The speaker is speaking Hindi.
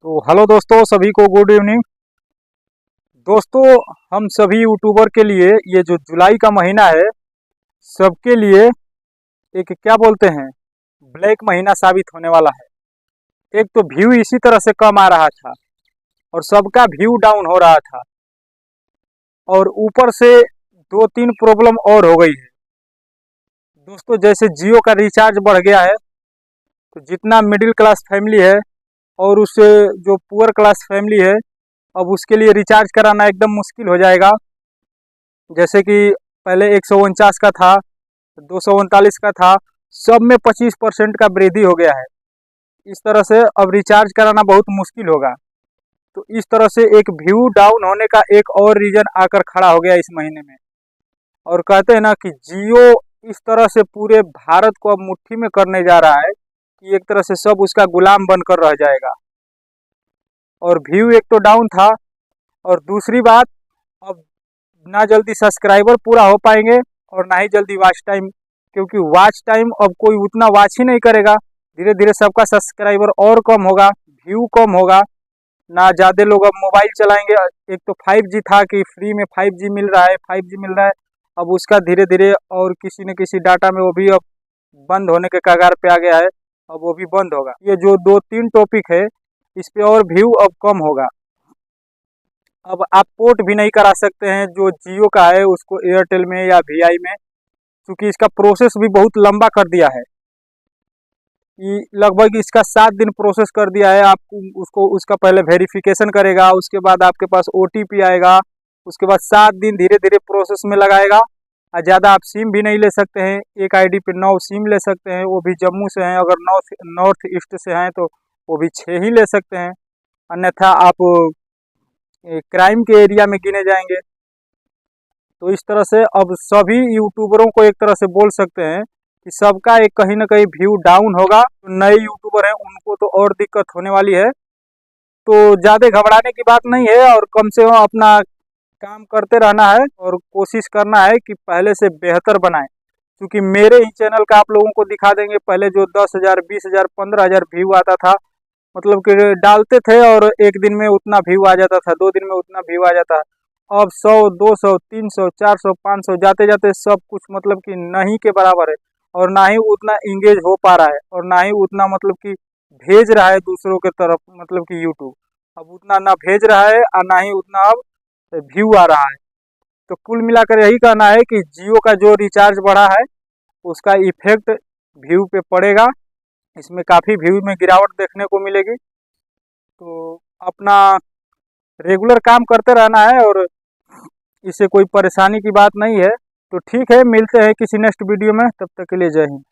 तो हेलो दोस्तों, सभी को गुड इवनिंग। दोस्तों, हम सभी यूट्यूबर के लिए ये जो जुलाई का महीना है, सबके लिए एक क्या बोलते हैं, ब्लैक महीना साबित होने वाला है। एक तो व्यू इसी तरह से कम आ रहा था और सबका व्यू डाउन हो रहा था, और ऊपर से दो तीन प्रॉब्लम और हो गई है। दोस्तों, जैसे जियो का रिचार्ज बढ़ गया है, तो जितना मिडिल क्लास फैमिली है और उससे जो पुअर क्लास फैमिली है, अब उसके लिए रिचार्ज कराना एकदम मुश्किल हो जाएगा। जैसे कि पहले 149 का था, 239 का था, सब में 25% का वृद्धि हो गया है। इस तरह से अब रिचार्ज कराना बहुत मुश्किल होगा। तो इस तरह से एक व्यू डाउन होने का एक और रीजन आकर खड़ा हो गया इस महीने में। और कहते हैं ना कि जियो इस तरह से पूरे भारत को अब मुट्ठी में करने जा रहा है कि एक तरह से सब उसका गुलाम बनकर रह जाएगा। और व्यू एक तो डाउन था, और दूसरी बात, अब ना जल्दी सब्सक्राइबर पूरा हो पाएंगे और ना ही जल्दी वॉच टाइम, क्योंकि वॉच टाइम अब कोई उतना वॉच ही नहीं करेगा। धीरे धीरे सबका सब्सक्राइबर और कम होगा, व्यू कम होगा, ना ज़्यादा लोग अब मोबाइल चलाएंगे। एक तो 5G था कि फ्री में 5G मिल रहा है, 5G मिल रहा है, अब उसका धीरे धीरे और किसी न किसी डाटा में वो भी अब बंद होने के कगार पे आ गया है। अब वो भी बंद होगा। ये जो दो तीन टॉपिक है, इस पे और व्यू अब कम होगा। अब आप पोर्ट भी नहीं करा सकते हैं जो जियो का है उसको एयरटेल में या वीआई में, क्योंकि इसका प्रोसेस भी बहुत लंबा कर दिया है। ये लगभग इसका 7 दिन प्रोसेस कर दिया है। आप उसको उसका पहले वेरिफिकेशन करेगा, उसके बाद आपके पास ओटीपी आएगा, उसके बाद 7 दिन धीरे धीरे प्रोसेस में लगाएगा। और ज़्यादा आप सिम भी नहीं ले सकते हैं, एक आईडी पे 9 सिम ले सकते हैं, वो भी जम्मू से हैं। अगर नॉर्थ ईस्ट से हैं तो वो भी 6 ही ले सकते हैं, अन्यथा आप क्राइम के एरिया में गिने जाएंगे। तो इस तरह से अब सभी यूट्यूबरों को एक तरह से बोल सकते हैं कि सबका एक कहीं ना कहीं व्यू डाउन होगा। तो नए यूट्यूबर हैं उनको तो और दिक्कत होने वाली है। तो ज़्यादा घबराने की बात नहीं है, और कम से कम अपना काम करते रहना है और कोशिश करना है कि पहले से बेहतर बनाएं। क्योंकि मेरे ही चैनल का आप लोगों को दिखा देंगे, पहले जो 10,000, 20,000, 15,000 व्यू आता था, मतलब कि डालते थे और एक दिन में उतना व्यू आ जाता था, 2 दिन में उतना व्यू आ जाता। अब 100, 200, 300, 400, 500 जाते जाते सब कुछ मतलब कि नहीं के बराबर है। और ना ही उतना इंगेज हो पा रहा है, और ना ही उतना मतलब कि भेज रहा है दूसरों के तरफ, मतलब कि यूट्यूब अब उतना ना भेज रहा है और ना ही उतना अब व्यू आ रहा है। तो कुल मिलाकर यही कहना है कि जियो का जो रिचार्ज बढ़ा है उसका इफेक्ट व्यू पे पड़ेगा। इसमें काफ़ी व्यू में गिरावट देखने को मिलेगी। तो अपना रेगुलर काम करते रहना है, और इससे कोई परेशानी की बात नहीं है। तो ठीक है, मिलते हैं किसी नेक्स्ट वीडियो में, तब तक के लिए जय हिंद।